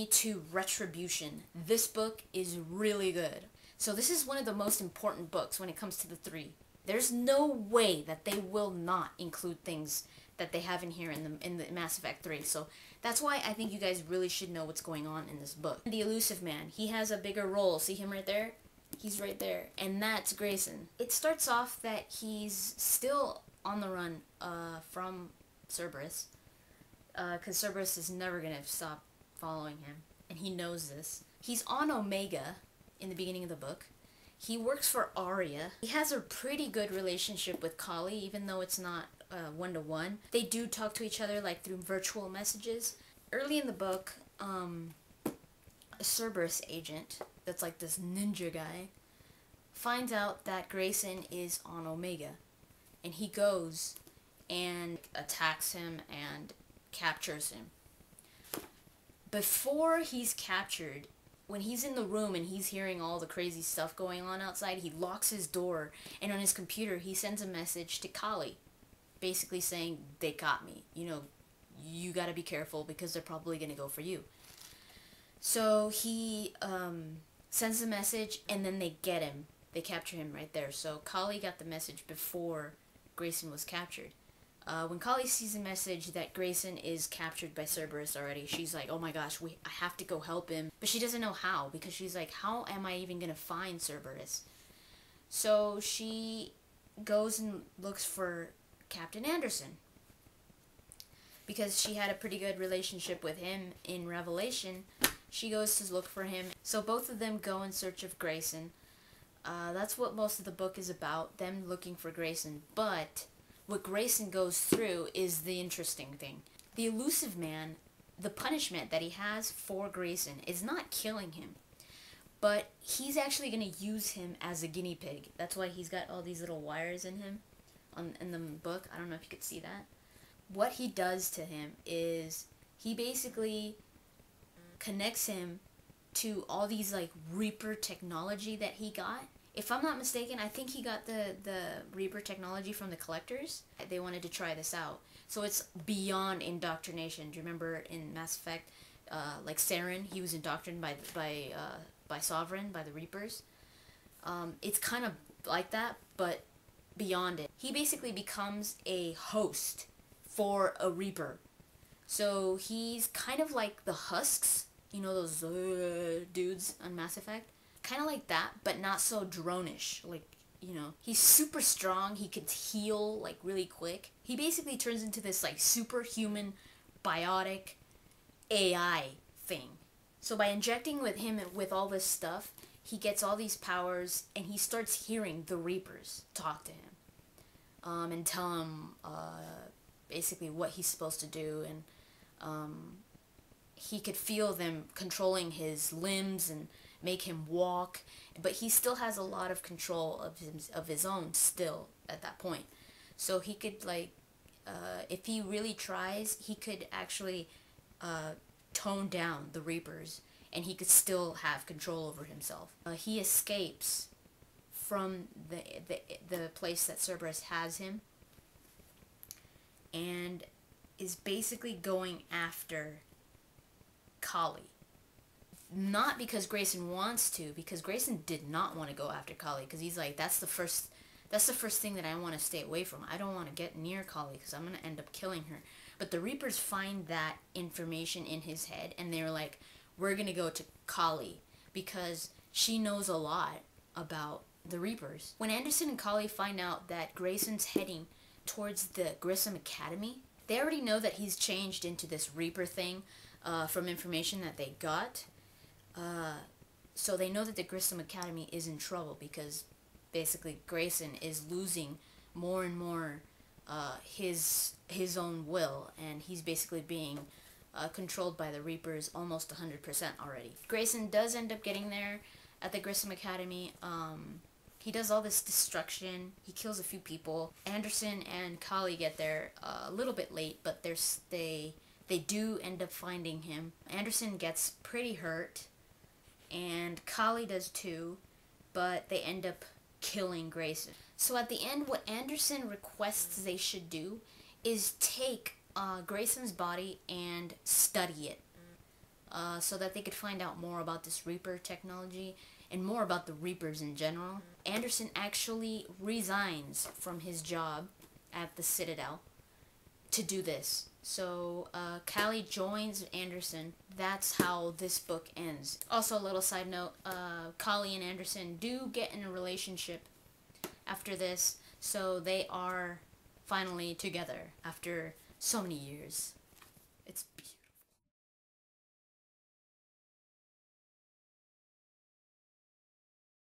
me to Retribution. This book is really good. So this is one of the most important books when it comes to the three. There's no way that they will not include things that they have in here in the Mass Effect 3. So that's why I think you guys really should know what's going on in this book. The Elusive Man, he has a bigger role. See him right there? He's right there. And that's Grayson. It starts off that he's still on the run from Cerberus. Because Cerberus is never going to stop following him. And he knows this. He's on Omega in the beginning of the book. He works for Aria. He has a pretty good relationship with Kali, even though it's not one-to-one. They do talk to each other like through virtual messages. Early in the book, a Cerberus agent, that's like this ninja guy, finds out that Grayson is on Omega. And he goes and attacks him and captures him. Before he's captured, when he's in the room and he's hearing all the crazy stuff going on outside, he locks his door, and on his computer he sends a message to Kali, basically saying, they got me. You know, you gotta be careful because they're probably gonna go for you. So he sends a message, and then they get him. They capture him right there. So Kali got the message before Grayson was captured. When Kali sees a message that Grayson is captured by Cerberus already, she's like, oh my gosh, I have to go help him. But she doesn't know how, because she's like, how am I even going to find Cerberus? So she goes and looks for Captain Anderson, because she had a pretty good relationship with him in Revelation. She goes to look for him. So both of them go in search of Grayson. That's what most of the book is about, them looking for Grayson. But what Grayson goes through is the interesting thing. The Elusive Man, the punishment that he has for Grayson is not killing him, but he's actually going to use him as a guinea pig. That's why he's got all these little wires in him in the book. I don't know if you could see that. What he does to him is he basically connects him to all these like Reaper technology that he got. If I'm not mistaken, I think he got the Reaper technology from the Collectors. They wanted to try this out. So it's beyond indoctrination. Do you remember in Mass Effect, like Saren, he was indoctrinated by Sovereign, by the Reapers? It's kind of like that, but beyond it. He basically becomes a host for a Reaper. So he's kind of like the Husks, you know, those dudes on Mass Effect? Kind of like that, but not so drone-ish. Like, you know, he's super strong. He could heal like really quick. He basically turns into this like superhuman, biotic AI thing. So by injecting with him with all this stuff, he gets all these powers, and he starts hearing the Reapers talk to him, and tell him basically what he's supposed to do, and he could feel them controlling his limbs and make him walk, but he still has a lot of control of his own still at that point. So he could, like, if he really tries, he could actually tone down the Reapers, and he could still have control over himself. He escapes from the place that Cerberus has him, and is basically going after Kali. Not because Grayson wants to, because Grayson did not want to go after Kali, because he's like, that's the first thing that I want to stay away from. I don't want to get near Kali, because I'm going to end up killing her. But the Reapers find that information in his head, and they're like, we're going to go to Kali, because she knows a lot about the Reapers. When Anderson and Kali find out that Grayson's heading towards the Grissom Academy, they already know that he's changed into this Reaper thing from information that they got. So they know that the Grissom Academy is in trouble, because basically Grayson is losing more and more his own will, and he's basically being controlled by the Reapers almost 100% already. Grayson does end up getting there at the Grissom Academy. He does all this destruction. He kills a few people. Anderson and Kali get there a little bit late, but they do end up finding him. Anderson gets pretty hurt, and Kali does too, but they end up killing Grayson. So at the end, what Anderson requests they should do is take Grayson's body and study it. so that they could find out more about this Reaper technology and more about the Reapers in general. Anderson actually resigns from his job at the Citadel to do this. So Callie joins Anderson. That's how this book ends. Also, a little side note, Callie and Anderson do get in a relationship after this, so they are finally together after so many years. It's beautiful.